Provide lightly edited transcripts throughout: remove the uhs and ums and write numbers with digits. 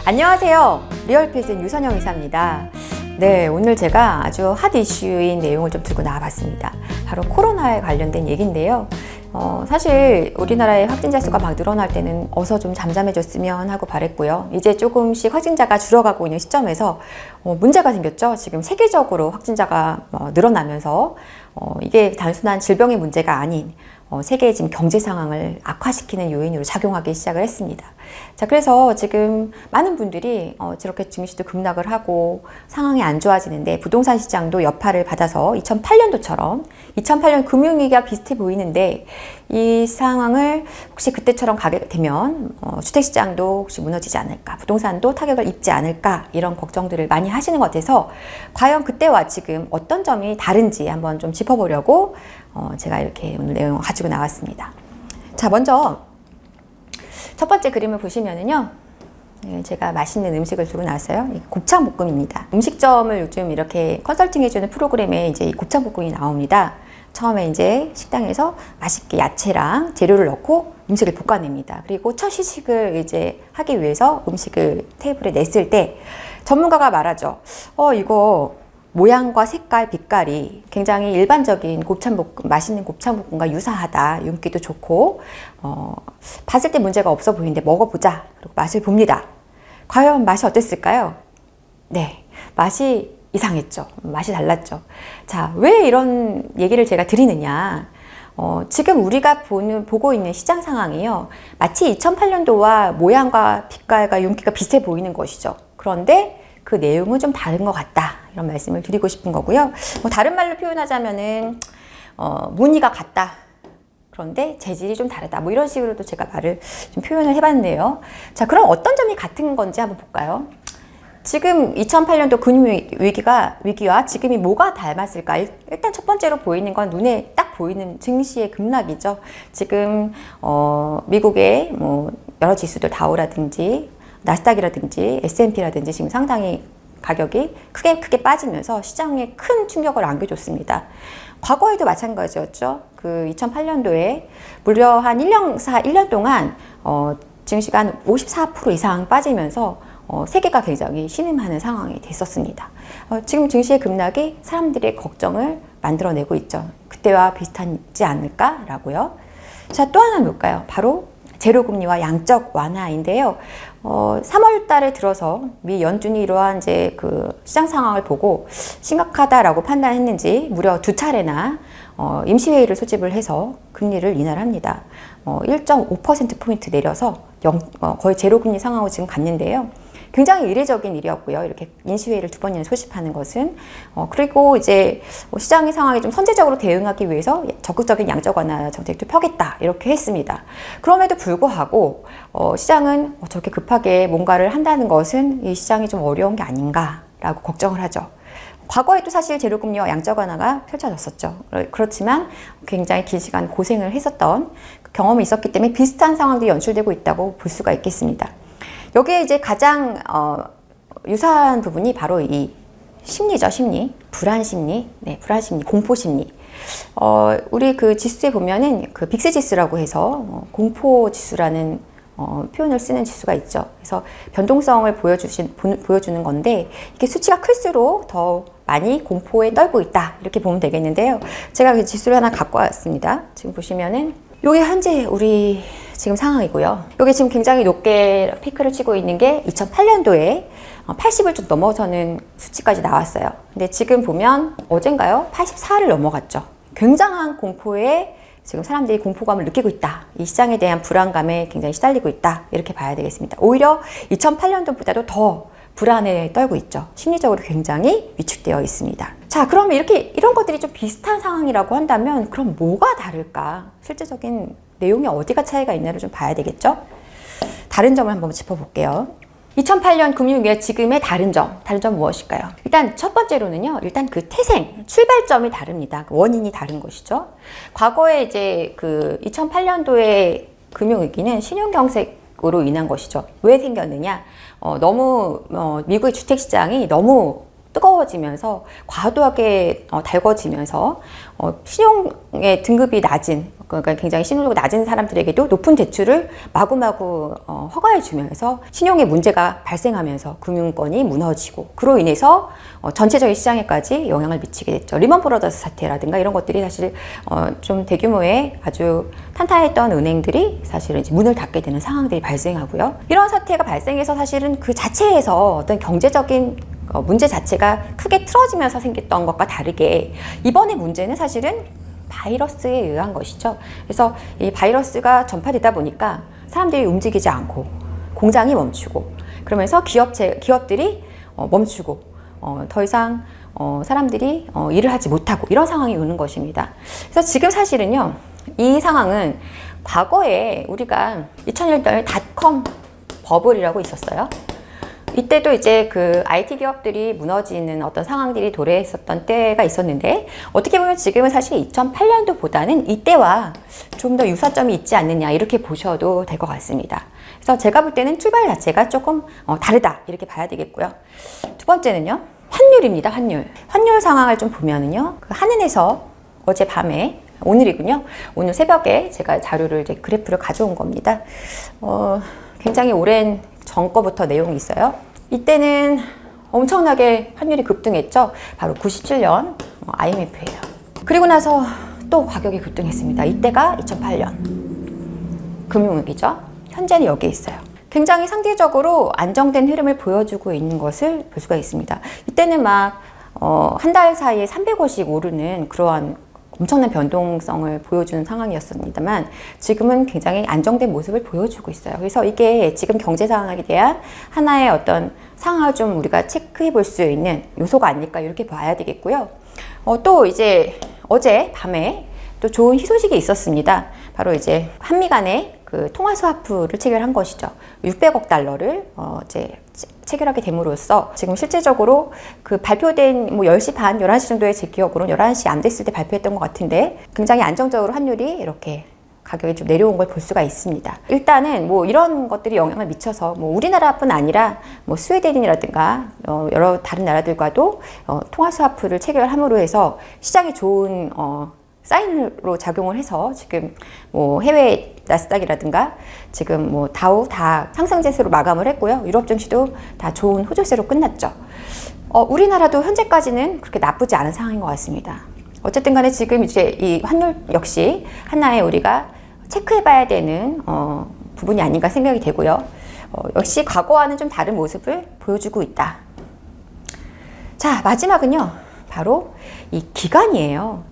안녕하세요. 리얼핏은 유선영 이사입니다. 네, 오늘 제가 아주 핫 이슈인 내용을 좀 들고 나와봤습니다. 바로 코로나에 관련된 얘기인데요. 사실 우리나라의 확진자 수가 막 늘어날 때는 어서 좀 잠잠해졌으면 하고 바랬고요. 이제 조금씩 확진자가 줄어가고 있는 시점에서 문제가 생겼죠. 지금 세계적으로 확진자가 늘어나면서 이게 단순한 질병의 문제가 아닌 세계의 지금 경제 상황을 악화시키는 요인으로 작용하기 시작을 했습니다. 자, 그래서 지금 많은 분들이 저렇게 증시도 급락을 하고 상황이 안 좋아지는데 부동산 시장도 여파를 받아서 2008년도처럼 2008년 금융위기와 비슷해 보이는데 이 상황을 혹시 그때처럼 가게 되면 주택시장도 혹시 무너지지 않을까, 부동산도 타격을 입지 않을까, 이런 걱정들을 많이 하시는 것 같아서 과연 그때와 지금 어떤 점이 다른지 한번 좀 짚어보려고 제가 이렇게 오늘 내용을 가지고 나왔습니다. 자, 먼저 첫 번째 그림을 보시면은요, 제가 맛있는 음식을 들고 나왔어요. 곱창볶음입니다. 음식점을 요즘 이렇게 컨설팅 해주는 프로그램에 이제 이 곱창볶음이 나옵니다. 처음에 이제 식당에서 맛있게 야채랑 재료를 넣고 음식을 볶아냅니다. 그리고 첫 시식을 이제 하기 위해서 음식을 테이블에 냈을 때 전문가가 말하죠. 이거 모양과 색깔, 빛깔이 굉장히 일반적인 맛있는 곱창볶음과 유사하다. 윤기도 좋고, 봤을 때 문제가 없어 보이는데 먹어보자. 그리고 맛을 봅니다. 과연 맛이 어땠을까요? 네, 맛이 이상했죠. 맛이 달랐죠. 자, 왜 이런 얘기를 제가 드리느냐. 지금 우리가 보고 있는 시장 상황이요. 마치 2008년도와 모양과 빛깔과 윤기가 비슷해 보이는 것이죠. 그런데 그 내용은 좀 다른 것 같다. 이런 말씀을 드리고 싶은 거고요. 다른 말로 표현하자면은, 무늬가 같다. 그런데 재질이 좀 다르다. 이런 식으로도 제가 말을 좀 표현을 해봤는데요. 자, 그럼 어떤 점이 같은 건지 한번 볼까요? 지금 2008년도 금융위기와 지금이 뭐가 닮았을까? 일단 첫 번째로 보이는 건 눈에 딱 보이는 증시의 급락이죠. 지금, 미국의 여러 지수들 다우라든지, 나스닥이라든지 S&P라든지 지금 상당히 가격이 크게 빠지면서 시장에 큰 충격을 안겨줬습니다. 과거에도 마찬가지였죠. 그 2008년도에 무려 한 1년 동안 증시가 한 54% 이상 빠지면서 세계가 굉장히 신음하는 상황이 됐었습니다. 지금 증시의 급락이 사람들의 걱정을 만들어내고 있죠. 그때와 비슷하지 않을까라고요. 자, 또 하나 볼까요? 바로 제로금리와 양적 완화인데요. 3월 달에 들어서 미 연준이 이러한 이제 그 시장 상황을 보고 심각하다라고 판단했는지 무려 2차례나 임시회의를 소집을 해서 금리를 인하합니다. 1.5%포인트 내려서 거의 제로금리 상황으로 지금 갔는데요. 굉장히 이례적인 일이었고요. 이렇게 인시회의를 2번이나 소집하는 것은. 그리고 이제 시장의 상황에 좀 선제적으로 대응하기 위해서 적극적인 양적 완화 정책도 펴겠다. 이렇게 했습니다. 그럼에도 불구하고 시장은 저렇게 급하게 뭔가를 한다는 것은 이 시장이 좀 어려운 게 아닌가라고 걱정을 하죠. 과거에도 사실 제로금리와 양적 완화가 펼쳐졌었죠. 그렇지만 굉장히 긴 시간 고생을 했었던 경험이 있었기 때문에 비슷한 상황들이 연출되고 있다고 볼 수가 있겠습니다. 여기에 이제 가장 유사한 부분이 바로 이 심리죠, 심리. 불안 심리, 불안 심리, 공포 심리. 우리 그 지수에 보면은 그 빅스 지수라고 해서 공포 지수라는 표현을 쓰는 지수가 있죠. 그래서 변동성을 보여주는 건데 이게 수치가 클수록 더 많이 공포에 떨고 있다. 이렇게 보면 되겠는데요. 제가 그 지수를 하나 갖고 왔습니다. 지금 보시면은 요게 현재 우리 지금 상황이고요. 요게 지금 굉장히 높게 피크를 치고 있는 게 2008년도에 80을 좀 넘어서는 수치까지 나왔어요. 근데 지금 보면 어젠가요? 84를 넘어갔죠. 굉장한 공포에 지금 사람들이 공포감을 느끼고 있다. 이 시장에 대한 불안감에 굉장히 시달리고 있다. 이렇게 봐야 되겠습니다. 오히려 2008년도보다도 더 불안에 떨고 있죠. 심리적으로 굉장히 위축되어 있습니다. 자, 그러면 이런 것들이 좀 비슷한 상황이라고 한다면 그럼 뭐가 다를까? 실제적인 내용이 어디가 차이가 있나를 좀 봐야 되겠죠? 다른 점을 한번 짚어볼게요. 2008년 금융위기와 지금의 다른 점 무엇일까요? 일단 첫 번째로는요, 일단 그 태생, 출발점이 다릅니다. 원인이 다른 것이죠. 과거에 이제 그 2008년도의 금융위기는 신용경색으로 인한 것이죠. 왜 생겼느냐? 너무 미국의 주택시장이 너무 뜨거워지면서 과도하게 달궈지면서 신용의 등급이 낮은 그러니까 굉장히 신용도가 낮은 사람들에게도 높은 대출을 마구마구 허가해 주면서 신용에 문제가 발생하면서 금융권이 무너지고 그로 인해서 전체적인 시장에까지 영향을 미치게 됐죠. 리먼 브러더스 사태라든가 이런 것들이 사실 좀 대규모의 아주 탄탄했던 은행들이 사실은 이제 문을 닫게 되는 상황들이 발생하고요. 이런 사태가 발생해서 사실은 그 자체에서 어떤 경제적인 문제 자체가 크게 틀어지면서 생겼던 것과 다르게 이번에 문제는 사실은 바이러스에 의한 것이죠. 그래서 이 바이러스가 전파되다 보니까 사람들이 움직이지 않고 공장이 멈추고 그러면서 기업들이 멈추고 더 이상 사람들이 일을 하지 못하고 이런 상황이 오는 것입니다. 그래서 지금 사실은요, 이 상황은 과거에 우리가 2001년에 닷컴 버블이라고 있었어요. 이때도 이제 그 IT 기업들이 무너지는 어떤 상황들이 도래했었던 때가 있었는데 어떻게 보면 지금은 사실 2008년도보다는 이때와 좀 더 유사점이 있지 않느냐 이렇게 보셔도 될 것 같습니다. 그래서 제가 볼 때는 출발 자체가 조금 다르다 이렇게 봐야 되겠고요. 두 번째는요, 환율입니다. 환율 상황을 좀 보면은요, 그 한은에서 어젯밤에 오늘이군요. 오늘 새벽에 제가 자료를 이제 그래프를 가져온 겁니다. 굉장히 오랜 전 거부터 내용이 있어요. 이때는 엄청나게 환율이 급등했죠. 바로 97년 IMF예요. 그리고 나서 또 가격이 급등했습니다. 이때가 2008년 금융위기죠. 현재는 여기에 있어요. 굉장히 상대적으로 안정된 흐름을 보여주고 있는 것을 볼 수가 있습니다. 이때는 막 한 달 사이에 300원씩 오르는 그러한 엄청난 변동성을 보여주는 상황이었습니다만 지금은 굉장히 안정된 모습을 보여주고 있어요. 그래서 이게 지금 경제 상황에 대한 하나의 어떤 상황을 좀 우리가 체크해 볼 수 있는 요소가 아닐까 이렇게 봐야 되겠고요. 또 이제 어제 밤에 또 좋은 희소식이 있었습니다. 바로 이제 한미 간의 그 통화 스와프를 체결한 것이죠. 600억 달러를 이제 체결하게 됨으로써 지금 실제적으로 그 발표된 뭐 10시 반, 11시 정도에 제 기억으로는 11시 안 됐을 때 발표했던 것 같은데 굉장히 안정적으로 환율이 이렇게 가격이 좀 내려온 걸 볼 수가 있습니다. 일단은 뭐 이런 것들이 영향을 미쳐서 뭐 우리나라뿐 아니라 뭐 스웨덴이라든가 여러 다른 나라들과도 통화 스와프를 체결함으로 해서 시장이 좋은 사인으로 작용을 해서 지금 뭐 해외 나스닥이라든가 지금 뭐 다우 다 상승세로 마감을 했고요. 유럽 증시도 다 좋은 호조세로 끝났죠. 우리나라도 현재까지는 그렇게 나쁘지 않은 상황인 것 같습니다. 어쨌든 간에 지금 이제 이 환율 역시 하나의 우리가 체크해봐야 되는 부분이 아닌가 생각이 되고요. 역시 과거와는 좀 다른 모습을 보여주고 있다. 자, 마지막은요. 바로 이 기간이에요.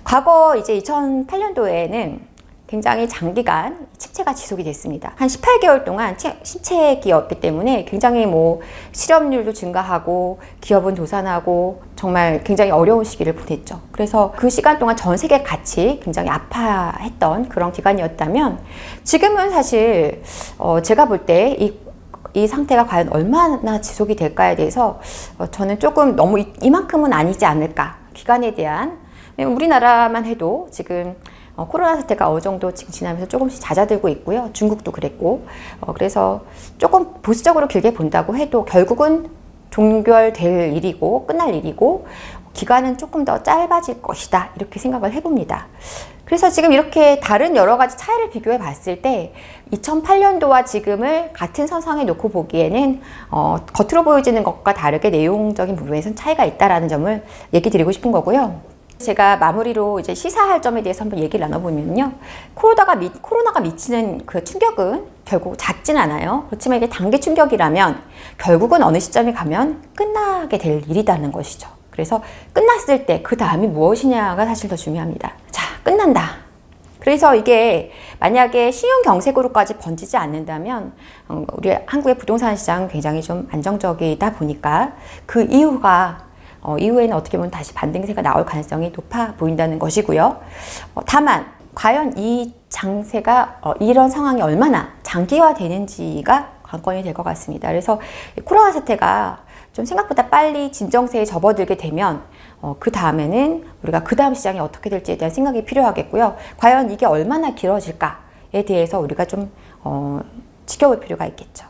과거 이제 2008년도에는 굉장히 장기간 침체가 지속이 됐습니다. 한 18개월 동안 침체기였기 때문에 굉장히 뭐 실업률도 증가하고 기업은 도산하고 정말 굉장히 어려운 시기를 보냈죠. 그래서 그 시간 동안 전 세계 같이 굉장히 아파했던 그런 기간이었다면 지금은 사실 제가 볼 때 이 상태가 과연 얼마나 지속이 될까에 대해서 저는 조금 너무 이만큼은 아니지 않을까. 기간에 대한 우리나라만 해도 지금 코로나 사태가 어느 정도 지금 지나면서 조금씩 잦아들고 있고요. 중국도 그랬고 그래서 조금 보수적으로 길게 본다고 해도 결국은 종결될 일이고 끝날 일이고 기간은 조금 더 짧아질 것이다 이렇게 생각을 해봅니다. 그래서 지금 이렇게 다른 여러 가지 차이를 비교해 봤을 때 2008년도와 지금을 같은 선상에 놓고 보기에는 겉으로 보여지는 것과 다르게 내용적인 부분에서는 차이가 있다라는 점을 얘기 드리고 싶은 거고요. 제가 마무리로 이제 시사할 점에 대해서 한번 얘기를 나눠보면요. 코로나가 미치는 그 충격은 결국 작진 않아요. 그렇지만 이게 단기 충격이라면 결국은 어느 시점에 가면 끝나게 될 일이라는 것이죠. 그래서 끝났을 때 그 다음이 무엇이냐가 사실 더 중요합니다. 자, 끝난다. 그래서 이게 만약에 신용 경색으로까지 번지지 않는다면 우리 한국의 부동산 시장은 굉장히 좀 안정적이다 보니까 그 이후에는 어떻게 보면 다시 반등세가 나올 가능성이 높아 보인다는 것이고요. 다만 과연 이 장세가 이런 상황이 얼마나 장기화되는지가 관건이 될 것 같습니다. 그래서 코로나 사태가 좀 생각보다 빨리 진정세에 접어들게 되면 그 다음에는 우리가 그 다음 시장이 어떻게 될지에 대한 생각이 필요하겠고요. 과연 이게 얼마나 길어질까에 대해서 우리가 좀 지켜볼 필요가 있겠죠.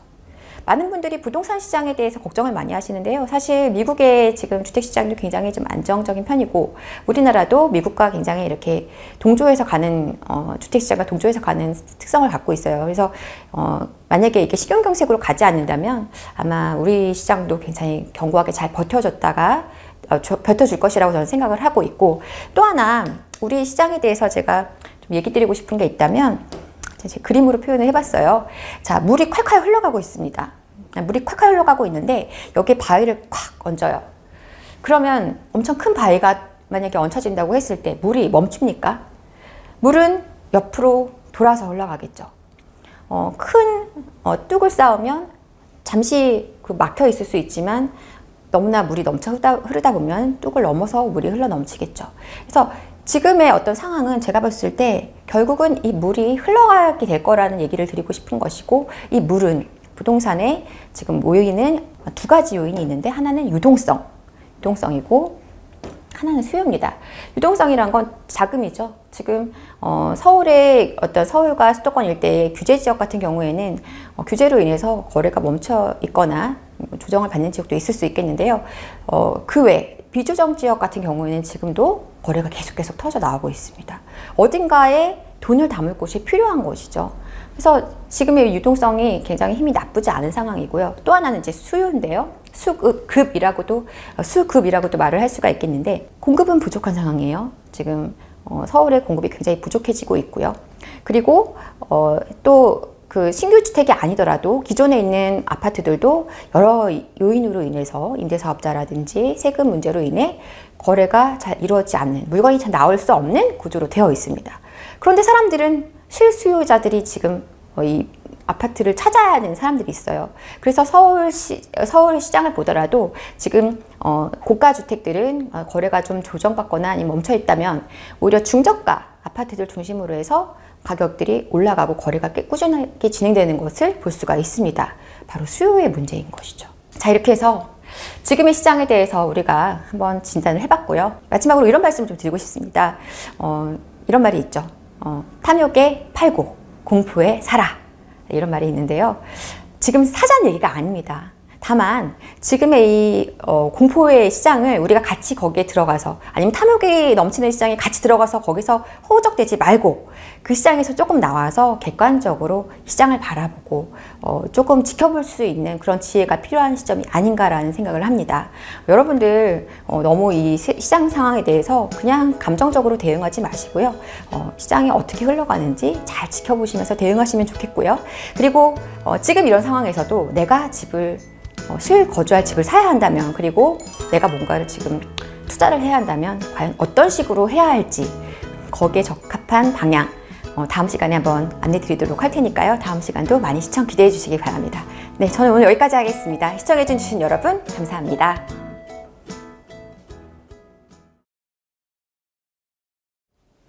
많은 분들이 부동산 시장에 대해서 걱정을 많이 하시는데요. 사실 미국의 지금 주택 시장도 굉장히 좀 안정적인 편이고, 우리나라도 미국과 굉장히 이렇게 동조해서 가는 주택 시장과 동조해서 가는 특성을 갖고 있어요. 그래서 만약에 이게 식용경색으로 가지 않는다면 아마 우리 시장도 굉장히 견고하게 잘 버텨줬다가 버텨줄 것이라고 저는 생각을 하고 있고, 또 하나 우리 시장에 대해서 제가 좀 얘기 드리고 싶은 게 있다면, 제 그림으로 표현을 해봤어요. 자, 물이 콸콸 흘러가고 있습니다. 물이 콸콸 흘러가고 있는데 여기에 바위를 콱 얹어요. 그러면 엄청 큰 바위가 만약에 얹혀진다고 했을 때 물이 멈춥니까? 물은 옆으로 돌아서 흘러가겠죠. 큰 뚝을 쌓으면 잠시 막혀 있을 수 있지만 너무나 물이 넘쳐 흐르다 보면 뚝을 넘어서 물이 흘러 넘치겠죠. 그래서 지금의 어떤 상황은 제가 봤을 때 결국은 이 물이 흘러가게 될 거라는 얘기를 드리고 싶은 것이고, 이 물은 부동산에 지금 모이는 두 가지 요인이 있는데, 하나는 유동성이고 하나는 수요입니다. 유동성이란 건 자금이죠. 지금 서울의 어떤 서울과 수도권 일대의 규제 지역 같은 경우에는 규제로 인해서 거래가 멈춰 있거나 조정을 받는 지역도 있을 수 있겠는데요. 그 외 비조정 지역 같은 경우에는 지금도 거래가 계속 터져 나오고 있습니다. 어딘가에 돈을 담을 곳이 필요한 것이죠. 그래서 지금의 유동성이 굉장히 힘이 나쁘지 않은 상황이고요. 또 하나는 이제 수요인데요. 수급이라고도 말을 할 수가 있겠는데, 공급은 부족한 상황이에요. 지금 서울의 공급이 굉장히 부족해지고 있고요. 그리고 또 그 신규 주택이 아니더라도 기존에 있는 아파트들도 여러 요인으로 인해서 임대사업자라든지 세금 문제로 인해 거래가 잘 이루어지지 않는, 물건이 잘 나올 수 없는 구조로 되어 있습니다. 그런데 사람들은, 실수요자들이 지금 이 아파트를 찾아야 하는 사람들이 있어요. 그래서 서울 시장을 보더라도 지금 고가 주택들은 거래가 좀 조정받거나 아니면 멈춰 있다면, 오히려 중저가 아파트들 중심으로 해서 가격들이 올라가고 거래가 꽤 꾸준하게 진행되는 것을 볼 수가 있습니다. 바로 수요의 문제인 것이죠. 자, 이렇게 해서 지금의 시장에 대해서 우리가 한번 진단을 해봤고요. 마지막으로 이런 말씀을 좀 드리고 싶습니다. 이런 말이 있죠. 탐욕에 팔고 공포에 사라, 이런 말이 있는데요. 지금 사자는 얘기가 아닙니다. 다만 지금의 이 공포의 시장을 우리가 같이 거기에 들어가서, 아니면 탐욕이 넘치는 시장에 같이 들어가서 거기서 허우적대지 말고, 그 시장에서 조금 나와서 객관적으로 시장을 바라보고 조금 지켜볼 수 있는 그런 지혜가 필요한 시점이 아닌가라는 생각을 합니다. 여러분들 너무 이 시장 상황에 대해서 그냥 감정적으로 대응하지 마시고요. 시장이 어떻게 흘러가는지 잘 지켜보시면서 대응하시면 좋겠고요. 그리고 지금 이런 상황에서도 내가 거주할 집을 사야 한다면, 그리고 내가 뭔가를 지금 투자를 해야 한다면 과연 어떤 식으로 해야 할지, 거기에 적합한 방향 다음 시간에 한번 안내 드리도록 할 테니까요. 다음 시간도 많이 시청 기대해 주시기 바랍니다. 네, 저는 오늘 여기까지 하겠습니다. 시청해 주신 여러분 감사합니다.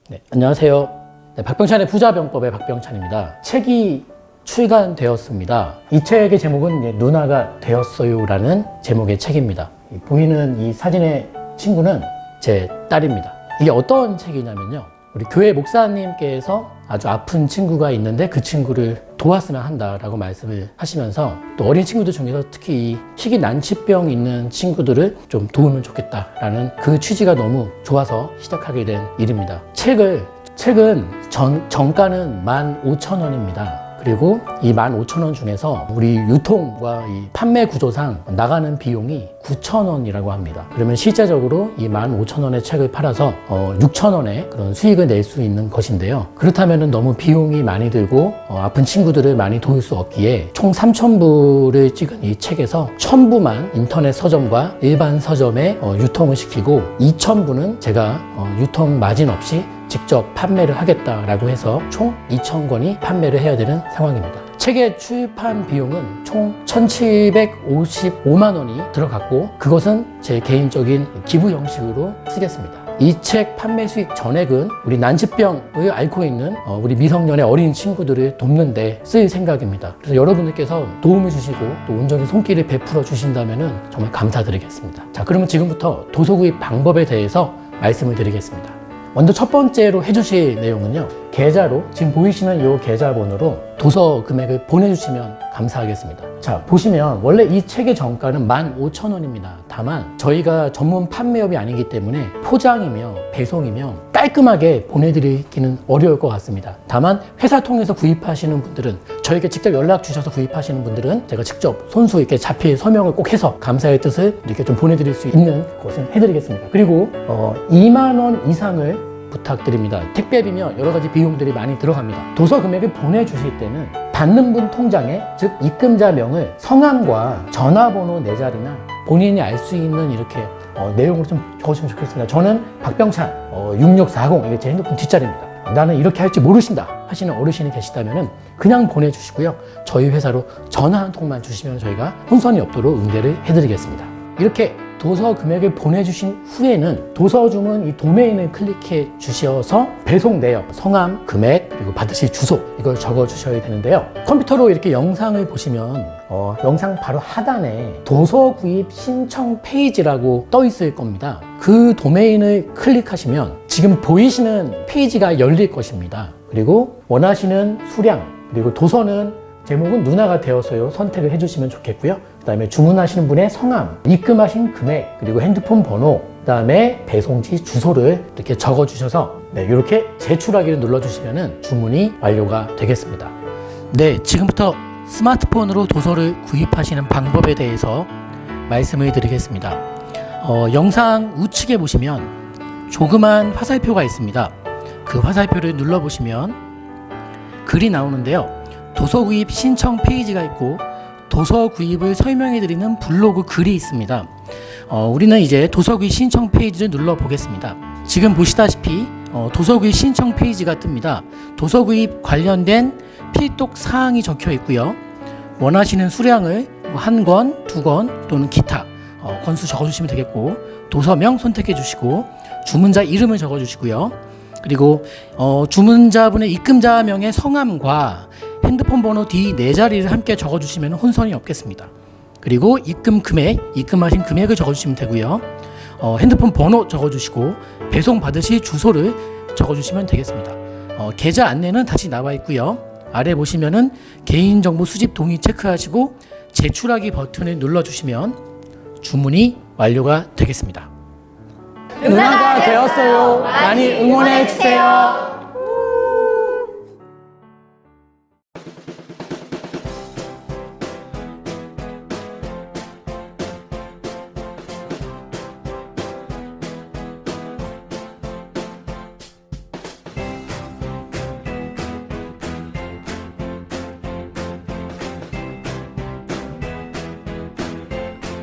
네, 안녕하세요. 네, 박병찬의 부자병법의 박병찬입니다. 책이 출간되었습니다. 이 책의 제목은 누나가 되었어요라는 제목의 책입니다. 보이는 이 사진의 친구는 제 딸입니다. 이게 어떤 책이냐면요, 우리 교회 목사님께서 아주 아픈 친구가 있는데 그 친구를 도왔으면 한다라고 말씀을 하시면서, 또 어린 친구들 중에서 특히 이 희귀 난치병 있는 친구들을 좀 도우면 좋겠다라는 그 취지가 너무 좋아서 시작하게 된 일입니다. 책은 정가는 15,000원입니다. 그리고 이 15,000원 중에서 우리 유통과 이 판매 구조상 나가는 비용이 9,000원이라고 합니다. 그러면 실제적으로 이 15,000원의 책을 팔아서 6,000원의 그런 수익을 낼 수 있는 것인데요. 그렇다면 너무 비용이 많이 들고 아픈 친구들을 많이 도울 수 없기에 총 3,000부를 찍은 이 책에서 1,000부만 인터넷 서점과 일반 서점에 유통을 시키고, 2,000부는 제가 유통 마진 없이 직접 판매를 하겠다라고 해서 총 2,000권이 판매를 해야 되는 상황입니다. 책의 출판 비용은 총 1,755만 원이 들어갔고, 그것은 제 개인적인 기부 형식으로 쓰겠습니다. 이 책 판매 수익 전액은 우리 난치병을 앓고 있는 우리 미성년의 어린 친구들을 돕는 데 쓸 생각입니다. 그래서 여러분들께서 도움을 주시고 또 온전히 손길을 베풀어 주신다면 정말 감사드리겠습니다. 자, 그러면 지금부터 도서구입 방법에 대해서 말씀을 드리겠습니다. 먼저 첫 번째로 해주실 내용은요, 계좌로 지금 보이시는 이 계좌번호로 도서 금액을 보내주시면 감사하겠습니다. 자, 보시면 원래 이 책의 정가는 15,000원입니다. 다만 저희가 전문 판매업이 아니기 때문에 포장이며 배송이며 깔끔하게 보내드리기는 어려울 것 같습니다. 다만 회사 통해서 구입하시는 분들은, 저에게 직접 연락 주셔서 구입하시는 분들은 제가 직접 손수 이렇게 자필 서명을 꼭 해서 감사의 뜻을 이렇게 좀 보내드릴 수 있는 것을 해드리겠습니다. 그리고 2만 원 이상을 부탁드립니다. 택배비며 여러 가지 비용들이 많이 들어갑니다. 도서 금액을 보내주실 때는 받는 분 통장에, 즉 입금자명을 성함과 전화번호 4자리나 본인이 알 수 있는 이렇게 내용을 좀 적으시면 좋겠습니다. 저는 박병찬 6640, 이게 제 핸드폰 뒷자리입니다. 나는 이렇게 할지 모르신다 하시는 어르신이 계시다면 그냥 보내주시고요. 저희 회사로 전화 한 통만 주시면 저희가 혼선이 없도록 응대를 해드리겠습니다. 이렇게 도서 금액을 보내주신 후에는 도서 주문 이 도메인을 클릭해 주셔서 배송 내역, 성함, 금액, 그리고 받으실 주소, 이걸 적어 주셔야 되는데요. 컴퓨터로 이렇게 영상을 보시면 영상 바로 하단에 도서 구입 신청 페이지라고 떠 있을 겁니다. 그 도메인을 클릭하시면 지금 보이시는 페이지가 열릴 것입니다. 그리고 원하시는 수량, 그리고 도서는 제목은 누나가 되었어요 선택을 해주시면 좋겠고요. 그 다음에 주문하시는 분의 성함, 입금하신 금액, 그리고 핸드폰 번호, 그 다음에 배송지 주소를 이렇게 적어주셔서 이렇게 제출하기를 눌러주시면 주문이 완료가 되겠습니다. 네, 지금부터 스마트폰으로 도서를 구입하시는 방법에 대해서 말씀을 드리겠습니다. 영상 우측에 보시면 조그만 화살표가 있습니다. 그 화살표를 눌러보시면 글이 나오는데요. 도서 구입 신청 페이지가 있고 도서 구입을 설명해 드리는 블로그 글이 있습니다. 우리는 이제 도서 구입 신청 페이지를 눌러 보겠습니다. 지금 보시다시피 도서 구입 신청 페이지가 뜹니다. 도서 구입 관련된 필독 사항이 적혀 있고요. 원하시는 수량을 1권, 2권 또는 기타 권수 적어주시면 되겠고, 도서명 선택해 주시고 주문자 이름을 적어 주시고요. 그리고 주문자분의 입금자명의 성함과 핸드폰 번호 뒤 4자리를 함께 적어주시면 혼선이 없겠습니다. 그리고 입금 금액, 입금하신 금액을 적어주시면 되고요. 핸드폰 번호 적어주시고 배송 받으실 주소를 적어주시면 되겠습니다. 계좌 안내는 다시 나와 있고요. 아래 보시면은 개인정보 수집 동의 체크하시고 제출하기 버튼을 눌러주시면 주문이 완료가 되겠습니다. 누나가 되었어요. 많이 응원해 주세요.